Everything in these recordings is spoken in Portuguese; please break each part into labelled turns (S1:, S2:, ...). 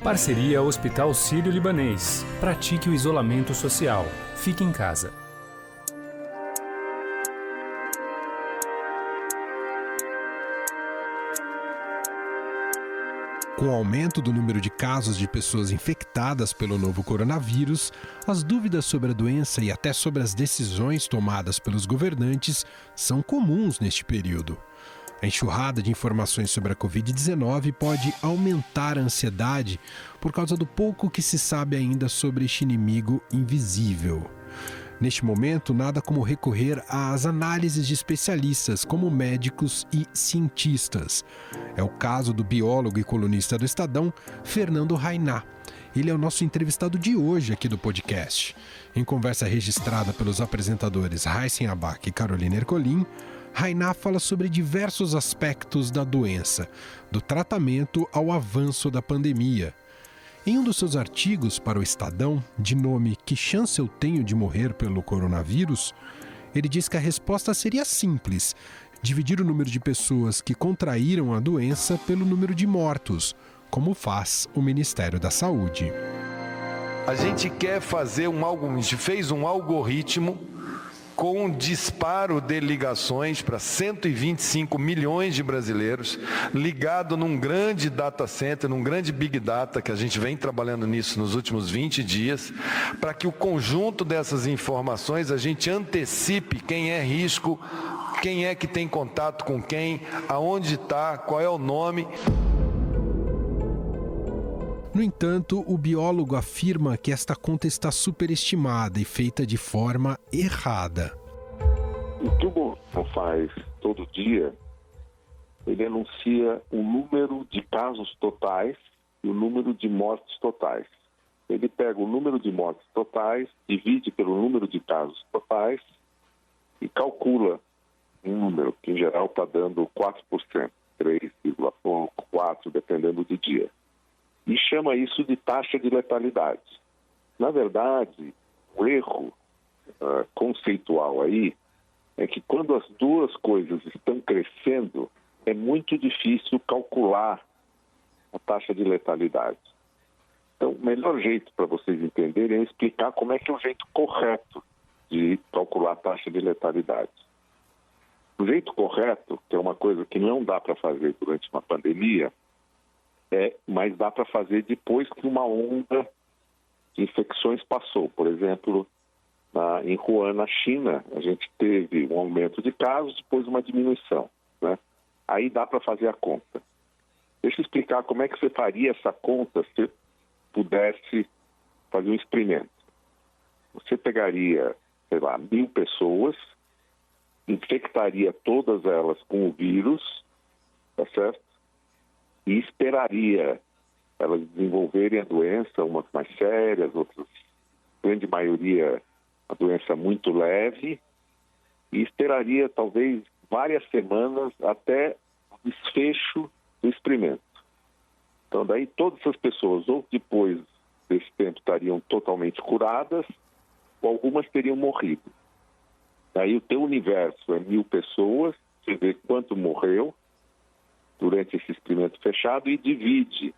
S1: Parceria Hospital Sírio-Libanês. Pratique o isolamento social. Fique em casa.
S2: Com o aumento do número de casos de pessoas infectadas pelo novo coronavírus, as dúvidas sobre a doença e até sobre as decisões tomadas pelos governantes são comuns neste período. A enxurrada de informações sobre a Covid-19 pode aumentar a ansiedade por causa do pouco que se sabe ainda sobre este inimigo invisível. Neste momento, nada como recorrer às análises de especialistas, como médicos e cientistas. É o caso do biólogo e colunista do Estadão, Fernando Rainá. Ele é o nosso entrevistado de hoje aqui do podcast. Em conversa registrada pelos apresentadores Raíssen Abac e Carolina Ercolim, Rainá fala sobre diversos aspectos da doença, do tratamento ao avanço da pandemia. Em um dos seus artigos para o Estadão, de nome Que Chance Eu Tenho de Morrer pelo Coronavírus, ele diz que a resposta seria simples: dividir o número de pessoas que contraíram a doença pelo número de mortos, como faz o Ministério da Saúde.
S3: A gente quer fazer a gente fez um algoritmo com disparo de ligações para 125 milhões de brasileiros, ligado num grande data center, num grande big data, que a gente vem trabalhando nisso nos últimos 20 dias, para que o conjunto dessas informações a gente antecipe quem é risco, quem é que tem contato com quem, aonde está, qual é o nome.
S2: No entanto, o biólogo afirma que esta conta está superestimada e feita de forma errada.
S4: O que o governo faz todo dia, ele anuncia o número de casos totais e o número de mortes totais. Ele pega o número de mortes totais, divide pelo número de casos totais e calcula um número, que em geral está dando 4%, 3,4%, dependendo do dia. E chama isso de taxa de letalidade. Na verdade, o erro conceitual aí é que quando as duas coisas estão crescendo, é muito difícil calcular a taxa de letalidade. Então, o melhor jeito para vocês entenderem é explicar como é que é o jeito correto de calcular a taxa de letalidade. O jeito correto, que é uma coisa que não dá para fazer durante uma pandemia, mas dá para fazer depois que uma onda de infecções passou. Por exemplo, em Wuhan, na China, a gente teve um aumento de casos, depois uma diminuição, né? Aí dá para fazer a conta. Deixa eu explicar como é que você faria essa conta se pudesse fazer um experimento. Você pegaria, 1.000 pessoas, infectaria todas elas com o vírus, tá certo? E esperaria elas desenvolverem a doença, umas mais sérias, outras, grande maioria, a doença muito leve, e esperaria talvez várias semanas até o desfecho do experimento. Então daí todas essas pessoas, ou depois desse tempo, estariam totalmente curadas, ou algumas teriam morrido. Daí o teu universo é 1.000 pessoas, você vê quanto morreu durante esse experimento fechado e divide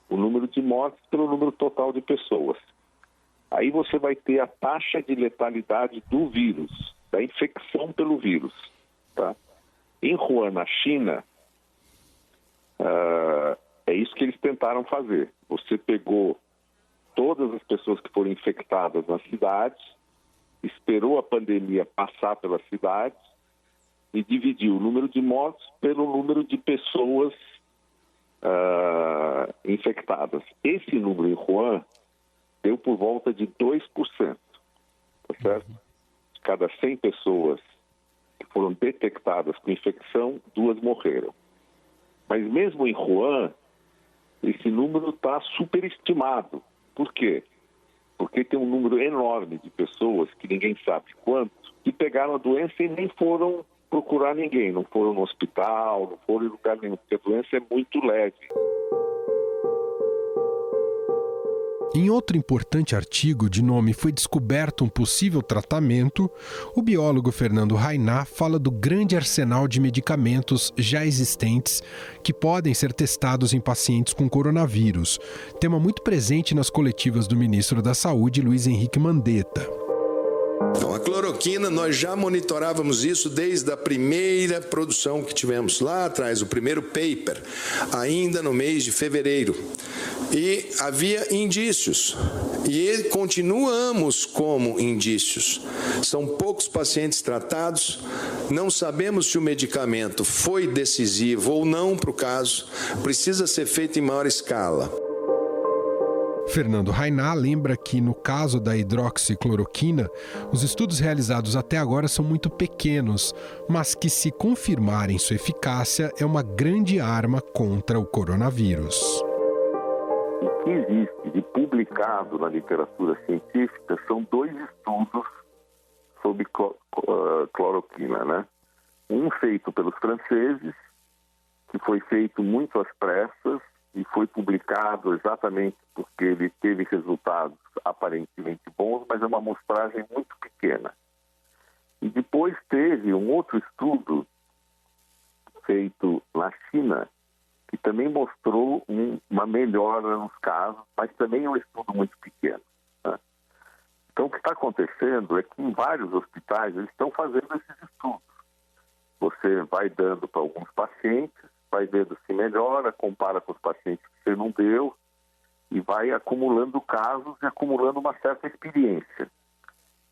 S4: o número de mortes pelo número total de pessoas. Aí você vai ter a taxa de letalidade do vírus, da infecção pelo vírus. Tá? Em Wuhan, na China, é isso que eles tentaram fazer. Você pegou todas as pessoas que foram infectadas nas cidades, esperou a pandemia passar pelas cidades, e dividiu o número de mortos pelo número de pessoas infectadas. Esse número em Wuhan deu por volta de 2%, tá certo? De cada 100 pessoas que foram detectadas com infecção, 2 morreram. Mas mesmo em Wuhan, esse número está superestimado. Por quê? Porque tem um número enorme de pessoas, que ninguém sabe quanto, que pegaram a doença e nem foram procurar ninguém, não foram no hospital, não foram em lugar nenhum, porque a doença é muito leve.
S2: Em outro importante artigo de nome Foi descoberto um possível tratamento, o biólogo Fernando Rainá fala do grande arsenal de medicamentos já existentes que podem ser testados em pacientes com coronavírus, tema muito presente nas coletivas do ministro da Saúde, Luiz Henrique Mandetta.
S5: Então, a cloroquina, nós já monitorávamos isso desde a primeira produção que tivemos lá atrás, o primeiro paper, ainda no mês de fevereiro. E havia indícios, e continuamos como indícios. São poucos pacientes tratados, não sabemos se o medicamento foi decisivo ou não para o caso, precisa ser feito em maior escala.
S2: Fernando Rainá lembra que, no caso da hidroxicloroquina, os estudos realizados até agora são muito pequenos, mas que, se confirmarem sua eficácia, é uma grande arma contra o coronavírus.
S4: O que existe de publicado na literatura científica são 2 estudos sobre cloroquina, né? Um feito pelos franceses, que foi feito muito às pressas, e foi publicado exatamente porque ele teve resultados aparentemente bons, mas é uma amostragem muito pequena. E depois teve um outro estudo feito na China, que também mostrou uma melhora nos casos, mas também é um estudo muito pequeno, né? Então, o que está acontecendo é que em vários hospitais eles estão fazendo esses estudos. Você vai dando para alguns pacientes, vai vendo se melhora, compara com os pacientes que você não deu e vai acumulando casos e acumulando uma certa experiência.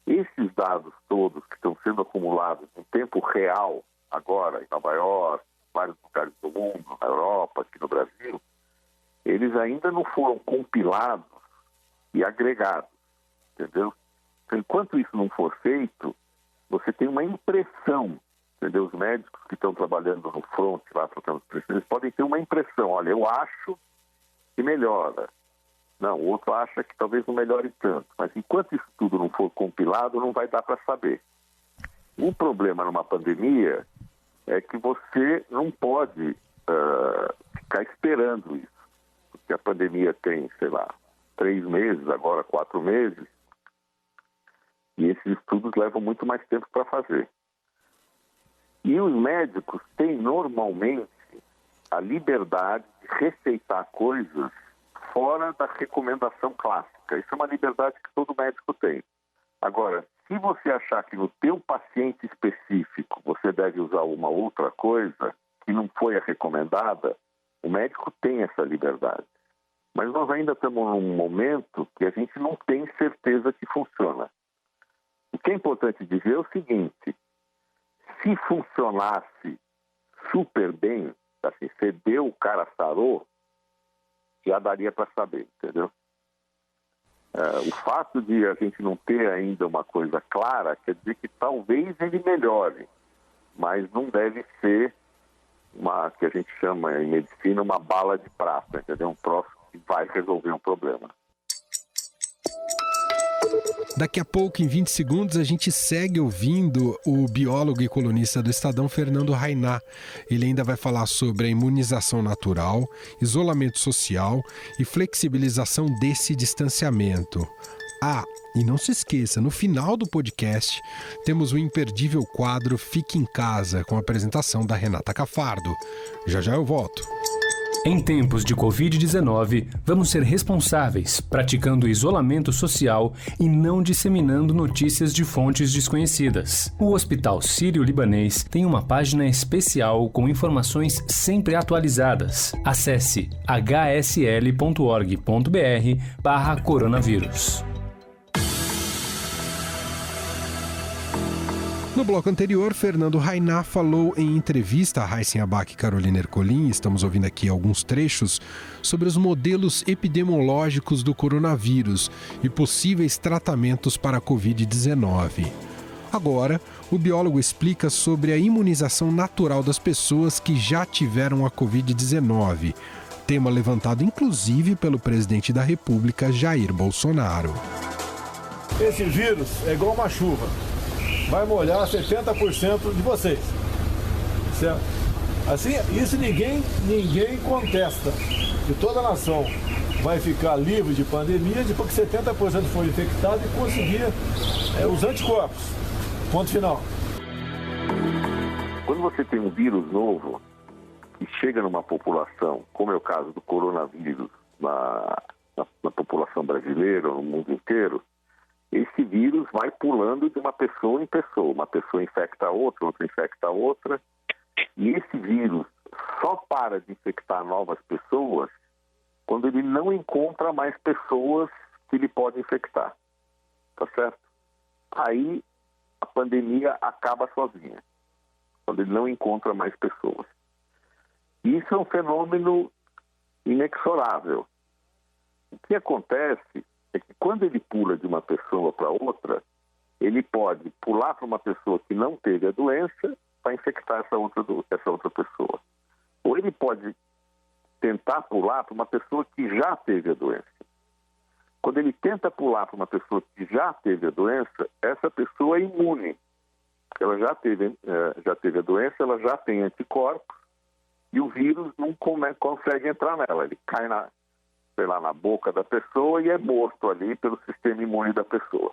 S4: Esses dados todos que estão sendo acumulados em tempo real, agora em Nova York, em vários lugares do mundo, na Europa, aqui no Brasil, eles ainda não foram compilados e agregados, entendeu? Então, enquanto isso não for feito, você tem uma impressão. Entendeu? Os médicos que estão trabalhando no front, lá tratando os pacientes, eles podem ter uma impressão, olha, eu acho que melhora. Não, o outro acha que talvez não melhore tanto. Mas enquanto isso tudo não for compilado, não vai dar para saber. O problema numa pandemia é que você não pode ficar esperando isso. Porque a pandemia tem, 3 meses, agora 4 meses, e esses estudos levam muito mais tempo para fazer. E os médicos têm normalmente a liberdade de receitar coisas fora da recomendação clássica. Isso é uma liberdade que todo médico tem. Agora, se você achar que no teu paciente específico você deve usar uma outra coisa que não foi a recomendada, o médico tem essa liberdade. Mas nós ainda estamos num momento que a gente não tem certeza que funciona. O que é importante dizer é o seguinte: se funcionasse super bem, assim, você deu, o cara sarou, já daria para saber, entendeu? O fato de a gente não ter ainda uma coisa clara quer dizer que talvez ele melhore, mas não deve ser uma, que a gente chama em medicina, uma bala de prata, entendeu? Um troço que vai resolver um problema.
S2: Daqui a pouco, em 20 segundos, a gente segue ouvindo o biólogo e colunista do Estadão, Fernando Rainá. Ele ainda vai falar sobre a imunização natural, isolamento social e flexibilização desse distanciamento. Ah, e não se esqueça, no final do podcast, temos o imperdível quadro Fique em Casa, com a apresentação da Renata Cafardo. Já já eu volto.
S1: Em tempos de Covid-19, vamos ser responsáveis, praticando isolamento social e não disseminando notícias de fontes desconhecidas. O Hospital Sírio-Libanês tem uma página especial com informações sempre atualizadas. Acesse hsl.org.br/coronavírus.
S2: No bloco anterior, Fernando Rainá falou em entrevista a Raíssen Abac e Carolina Ercolim, estamos ouvindo aqui alguns trechos, sobre os modelos epidemiológicos do coronavírus e possíveis tratamentos para a Covid-19. Agora, o biólogo explica sobre a imunização natural das pessoas que já tiveram a Covid-19, tema levantado inclusive pelo presidente da República, Jair Bolsonaro.
S6: Esse vírus é igual uma chuva. Vai molhar 70% de vocês, certo? Assim, isso ninguém contesta, de toda a nação. vai ficar livre de pandemia depois que 70% for infectado e conseguir os anticorpos. Ponto final.
S4: Quando você tem um vírus novo que chega numa população, como é o caso do coronavírus na população brasileira, no mundo inteiro, esse vírus vai pulando de uma pessoa em pessoa. Uma pessoa infecta a outra, outra infecta a outra. E esse vírus só para de infectar novas pessoas quando ele não encontra mais pessoas que ele pode infectar. Tá certo? Aí a pandemia acaba sozinha, quando ele não encontra mais pessoas. Isso é um fenômeno inexorável. O que acontece é que quando ele pula de uma pessoa para outra, ele pode pular para uma pessoa que não teve a doença para infectar essa outra pessoa. Ou ele pode tentar pular para uma pessoa que já teve a doença. Quando ele tenta pular para uma pessoa que já teve a doença, essa pessoa é imune. Ela já teve a doença, ela já tem anticorpos e o vírus não consegue entrar nela. Ele cai na boca da pessoa e é morto ali pelo sistema imune da pessoa.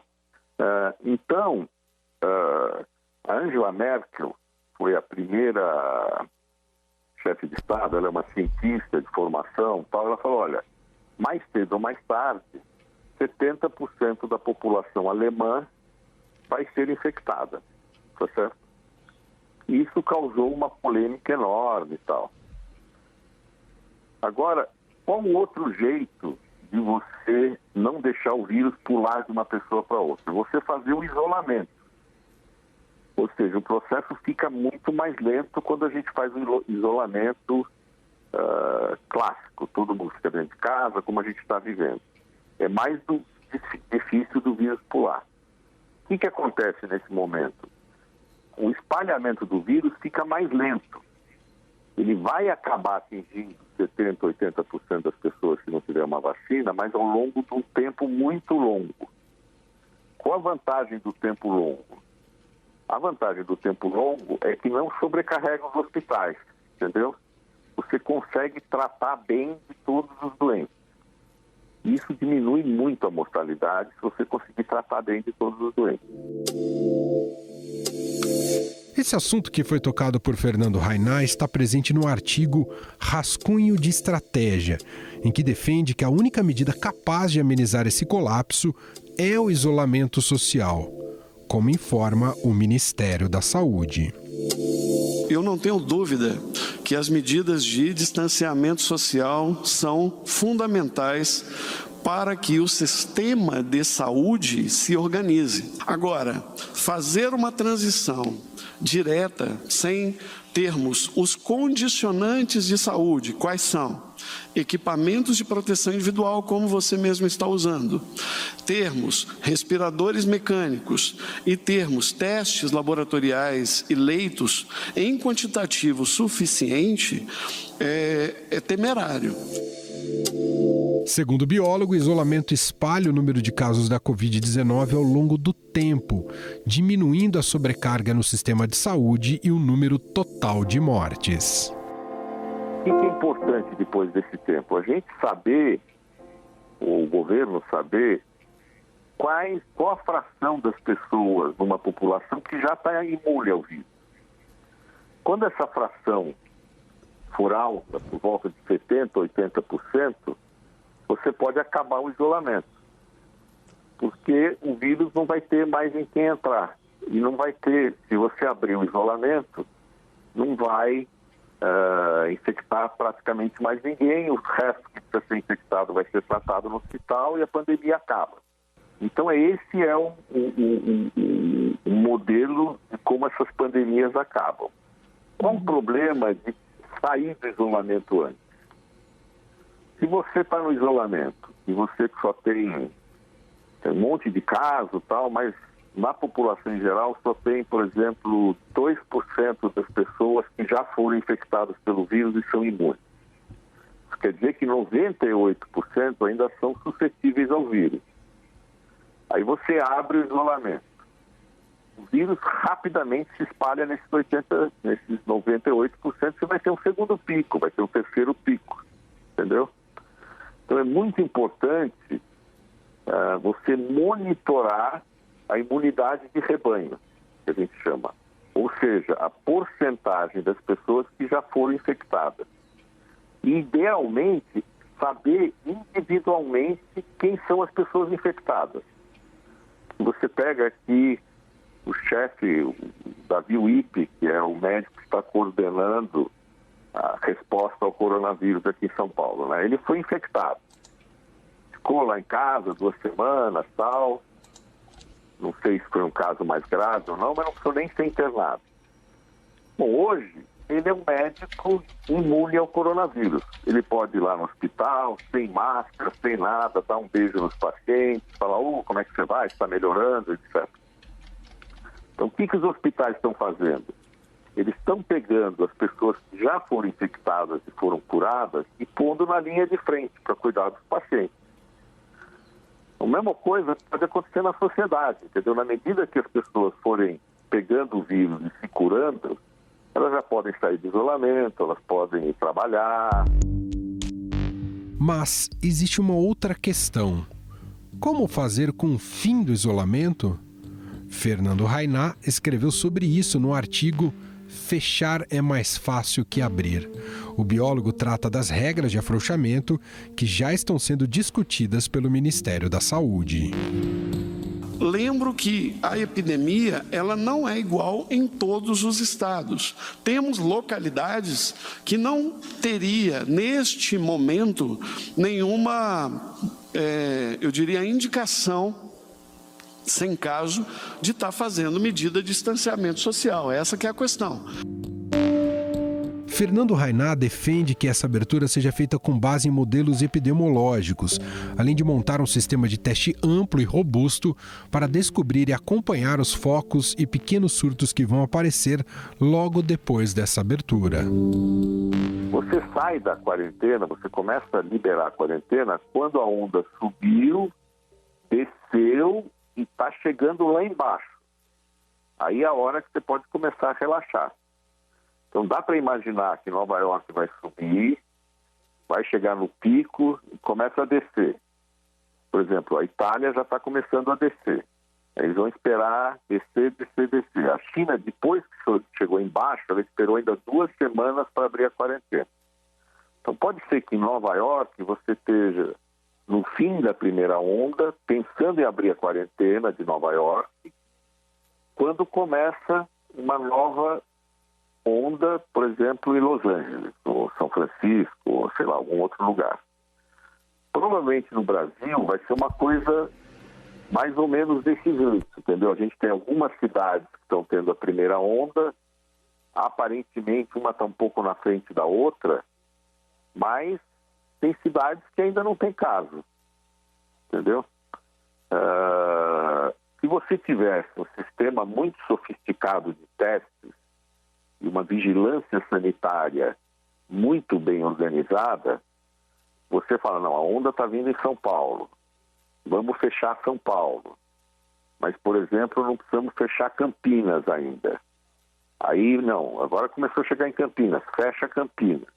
S4: Então, a Angela Merkel foi a primeira chefe de Estado, ela é uma cientista de formação, ela falou, olha, mais cedo ou mais tarde, 70% da população alemã vai ser infectada, tá certo? E isso causou uma polêmica enorme e tal. Agora, qual o outro jeito de você não deixar o vírus pular de uma pessoa para outra? Você fazer o isolamento. Ou seja, o processo fica muito mais lento quando a gente faz o isolamento clássico. Todo mundo fica dentro de casa, como a gente está vivendo. É mais difícil do vírus pular. O que acontece nesse momento? O espalhamento do vírus fica mais lento. Ele vai acabar atingindo 70%, 80% das pessoas se não tiver uma vacina, mas ao longo de um tempo muito longo. Qual a vantagem do tempo longo? A vantagem do tempo longo é que não sobrecarrega os hospitais, entendeu? Você consegue tratar bem de todos os doentes. Isso diminui muito a mortalidade se você conseguir tratar bem de todos os doentes.
S2: Esse assunto que foi tocado por Fernando Rainá está presente no artigo Rascunho de Estratégia, em que defende que a única medida capaz de amenizar esse colapso é o isolamento social, como informa o Ministério da Saúde.
S7: Eu não tenho dúvida que as medidas de distanciamento social são fundamentais para que o sistema de saúde se organize. Agora, fazer uma transição direta, sem termos os condicionantes de saúde, quais são? Equipamentos de proteção individual, como você mesmo está usando, termos respiradores mecânicos e termos testes laboratoriais e leitos em quantitativo suficiente, é temerário.
S2: Segundo o biólogo, o isolamento espalha o número de casos da Covid-19 ao longo do tempo, diminuindo a sobrecarga no sistema de saúde e o número total de mortes.
S4: O que é importante depois desse tempo? A gente saber, ou o governo saber, qual a fração das pessoas numa população que já está imune ao vírus. Quando essa fração for alta, por volta de 70%, 80%, você pode acabar o isolamento. Porque o vírus não vai ter mais em quem entrar. E não vai ter, se você abrir o isolamento, não vai infectar praticamente mais ninguém. O resto que precisa ser infectado vai ser tratado no hospital e a pandemia acaba. Então esse é um modelo de como essas pandemias acabam. Qual o problema de sair do isolamento antes? Se você está no isolamento e você só tem um monte de casos e tal, mas na população em geral só tem, por exemplo, 2% das pessoas que já foram infectadas pelo vírus e são imunes. Isso quer dizer que 98% ainda são suscetíveis ao vírus. Aí você abre o isolamento. O vírus rapidamente se espalha nesses 98%, você vai ter um segundo pico, vai ter um terceiro pico, entendeu? Então é muito importante você monitorar a imunidade de rebanho, que a gente chama. Ou seja, a porcentagem das pessoas que já foram infectadas. E, idealmente, saber individualmente quem são as pessoas infectadas. Você pega aqui o chefe, o Davi Wippe, que é o médico que está coordenando a resposta ao coronavírus aqui em São Paulo, né? Ele foi infectado. Ficou lá em casa 2 semanas, tal. Não sei se foi um caso mais grave ou não, mas não precisou nem ser internado. Bom, hoje, ele é um médico imune ao coronavírus. Ele pode ir lá no hospital, sem máscara, sem nada, dar um beijo nos pacientes, falar, como é que você vai? Está melhorando, etc. Então, o que os hospitais estão fazendo? Eles estão pegando as pessoas que já foram infectadas e foram curadas e pondo na linha de frente para cuidar dos pacientes. A mesma coisa pode acontecer na sociedade, entendeu? Na medida que as pessoas forem pegando o vírus e se curando, elas já podem sair de isolamento, elas podem ir trabalhar.
S2: Mas existe uma outra questão. Como fazer com o fim do isolamento? Fernando Rainá escreveu sobre isso no artigo Fechar é mais fácil que abrir. O biólogo trata das regras de afrouxamento que já estão sendo discutidas pelo Ministério da Saúde.
S7: Lembro que a epidemia ela não é igual em todos os estados. Temos localidades que não teria, neste momento, nenhuma, eu diria, indicação, sem caso, de estar fazendo medida de distanciamento social. Essa que é a questão.
S2: Fernando Rainá defende que essa abertura seja feita com base em modelos epidemiológicos, além de montar um sistema de teste amplo e robusto para descobrir e acompanhar os focos e pequenos surtos que vão aparecer logo depois dessa abertura.
S4: Você sai da quarentena, você começa a liberar a quarentena quando a onda subiu, desceu e está chegando lá embaixo. Aí é a hora que você pode começar a relaxar. Então dá para imaginar que Nova York vai subir, vai chegar no pico e começa a descer. Por exemplo, a Itália já está começando a descer. Eles vão esperar descer. A China, depois que chegou embaixo, ela esperou ainda 2 semanas para abrir a quarentena. Então pode ser que em Nova York você esteja no fim da primeira onda, pensando em abrir a quarentena de Nova York, quando começa uma nova onda, por exemplo, em Los Angeles, ou São Francisco, ou sei lá, algum outro lugar. Provavelmente no Brasil vai ser uma coisa mais ou menos desse jeito, entendeu? A gente tem algumas cidades que estão tendo a primeira onda, aparentemente uma está um pouco na frente da outra, mas tem cidades que ainda não tem caso, entendeu? Se você tivesse um sistema muito sofisticado de testes e uma vigilância sanitária muito bem organizada, você fala, não, a onda está vindo em São Paulo, vamos fechar São Paulo. Mas, por exemplo, não precisamos fechar Campinas ainda. Aí, não, agora começou a chegar em Campinas, fecha Campinas.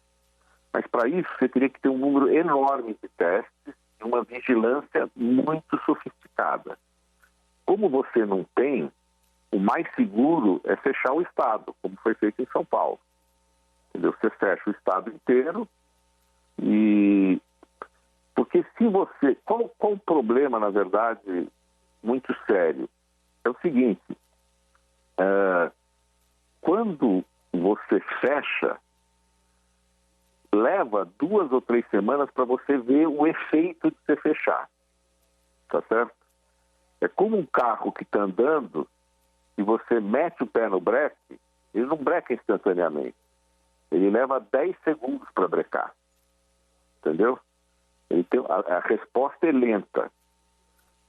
S4: Mas para isso você teria que ter um número enorme de testes e uma vigilância muito sofisticada. Como você não tem, o mais seguro é fechar o estado, como foi feito em São Paulo. Entendeu? Você fecha o estado inteiro e... Porque se você... Qual o problema, na verdade, muito sério? É o seguinte, quando você fecha, leva 2 ou 3 semanas para você ver o efeito de você fechar, tá certo? É como um carro que está andando e você mete o pé no breque, ele não breca instantaneamente, ele leva 10 segundos para brecar, entendeu? A resposta é lenta.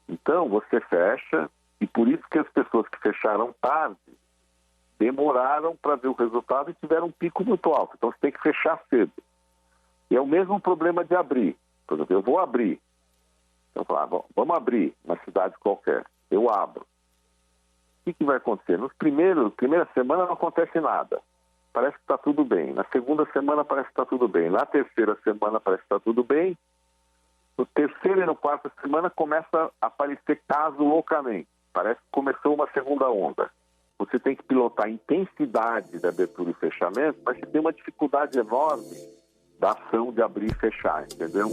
S4: Então você fecha, e por isso que as pessoas que fecharam tarde demoraram para ver o resultado e tiveram um pico muito alto. Então você tem que fechar cedo. E é o mesmo problema de abrir. Por exemplo, eu vou abrir. Então, vamos abrir uma cidade qualquer. Eu abro. O que vai acontecer? Primeira semana não acontece nada. Parece que está tudo bem. Na segunda semana parece que está tudo bem. Na terceira semana parece que está tudo bem. No terceiro e no quarto semana começa a aparecer caso loucamente. Parece que começou uma segunda onda. Você tem que pilotar a intensidade da abertura e fechamento, mas você tem uma dificuldade enorme da ação de abrir e fechar, entendeu?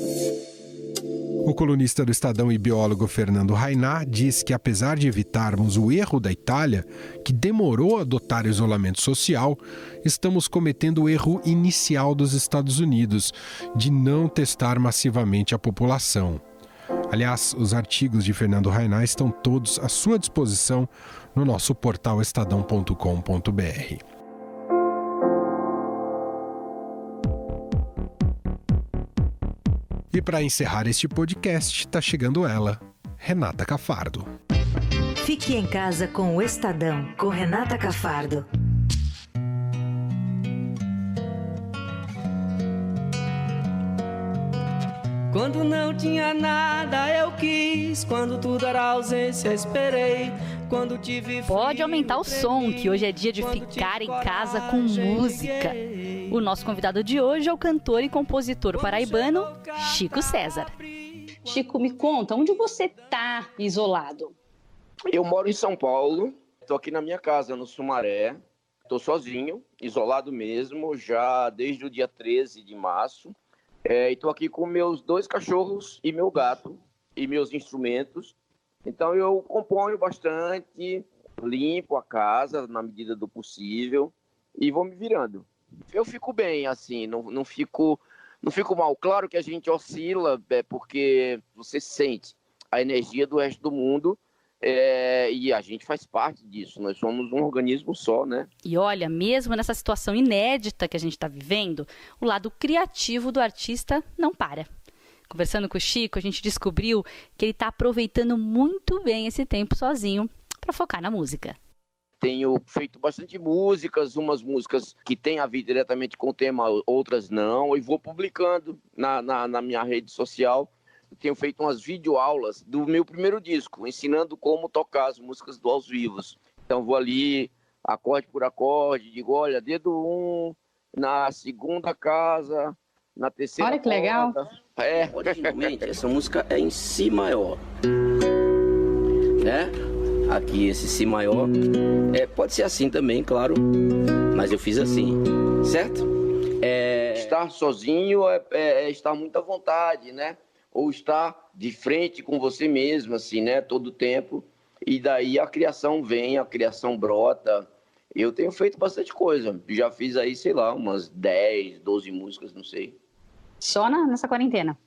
S2: O colunista do Estadão e biólogo Fernando Rainá diz que, apesar de evitarmos o erro da Itália, que demorou a adotar isolamento social, estamos cometendo o erro inicial dos Estados Unidos, de não testar massivamente a população. Aliás, os artigos de Fernando Rainá estão todos à sua disposição no nosso portal estadão.com.br. E para encerrar este podcast, está chegando ela, Renata Cafardo.
S8: Fique em casa com o Estadão, com Renata Cafardo.
S9: Quando não tinha nada eu quis, quando tudo era ausência esperei, quando tive...
S10: Pode aumentar o som, que hoje é dia de ficar em casa com música. O nosso convidado de hoje é o cantor e compositor paraibano Chico César.
S11: Chico, me conta, onde você tá isolado?
S12: Eu moro em São Paulo, estou aqui na minha casa, no Sumaré. Estou sozinho, isolado mesmo, já desde o dia 13 de março. E estou aqui com meus 2 cachorros e meu gato e meus instrumentos. Então eu componho bastante, limpo a casa na medida do possível e vou me virando. Eu fico bem, assim, não fico mal. Claro que a gente oscila, porque você sente a energia do resto do mundo e a gente faz parte disso. Nós somos um organismo só, né?
S10: E olha, mesmo nessa situação inédita que a gente está vivendo, o lado criativo do artista não para. Conversando com o Chico, a gente descobriu que ele está aproveitando muito bem esse tempo sozinho para focar na música.
S12: Tenho feito bastante músicas, umas músicas que têm a ver diretamente com o tema, outras não, e vou publicando na minha rede social. Eu tenho feito umas videoaulas do meu primeiro disco, ensinando como tocar as músicas do Aos Vivos. Então vou ali, acorde por acorde, digo, olha, dedo 1, na segunda casa, na terceira.
S11: Olha que legal.
S12: Originalmente, essa música é em Si maior, né? Aqui esse Si maior, pode ser assim também, claro, mas eu fiz assim, certo? Estar sozinho é estar muito à vontade, né? Ou estar de frente com você mesmo, assim, né? Todo o tempo, e daí a criação vem, a criação brota. Eu tenho feito bastante coisa, já fiz aí, sei lá, umas 10, 12 músicas, não sei.
S11: Só nessa quarentena?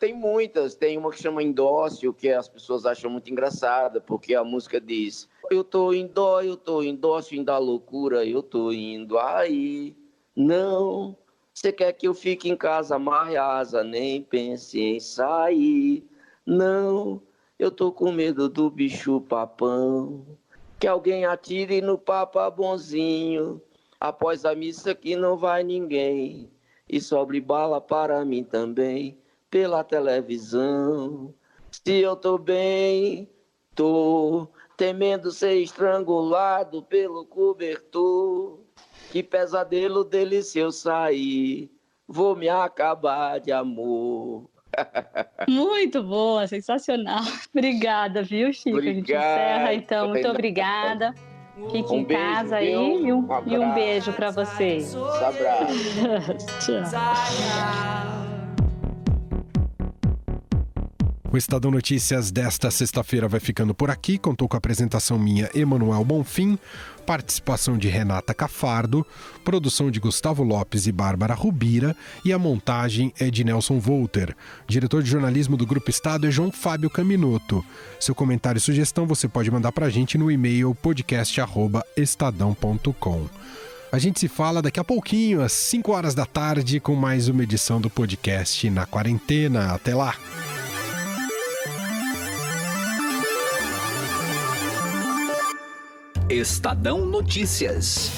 S12: Tem muitas, tem uma que chama Indócio, que as pessoas acham muito engraçada, porque a música diz: eu tô em dó, eu tô em dócio, da loucura, eu tô indo aí. Não, você quer que eu fique em casa, amarre a asa, nem pense em sair. Não, eu tô com medo do bicho papão, que alguém atire no papa bonzinho, após a missa que não vai ninguém. E sobre bala para mim também, pela televisão. Se eu tô bem, tô temendo ser estrangulado pelo cobertor. Que pesadelo dele se eu sair, vou me acabar de amor.
S11: Muito boa, sensacional. Obrigada, viu, Chico?
S12: Obrigado.
S11: A gente encerra, então. Muito obrigada. Fique em casa aí e um beijo para vocês.
S12: Abraço.
S11: Tchau.
S2: O Estadão Notícias desta sexta-feira vai ficando por aqui. Contou com a apresentação minha, Emanuel Bonfim, participação de Renata Cafardo, produção de Gustavo Lopes e Bárbara Rubira e a montagem é de Nelson Volter. Diretor de jornalismo do Grupo Estado é João Fábio Caminoto. Seu comentário e sugestão você pode mandar pra gente no e-mail podcast@estadão.com. A gente se fala daqui a pouquinho, às 5 horas da tarde, com mais uma edição do podcast Na Quarentena. Até lá!
S13: Estadão Notícias.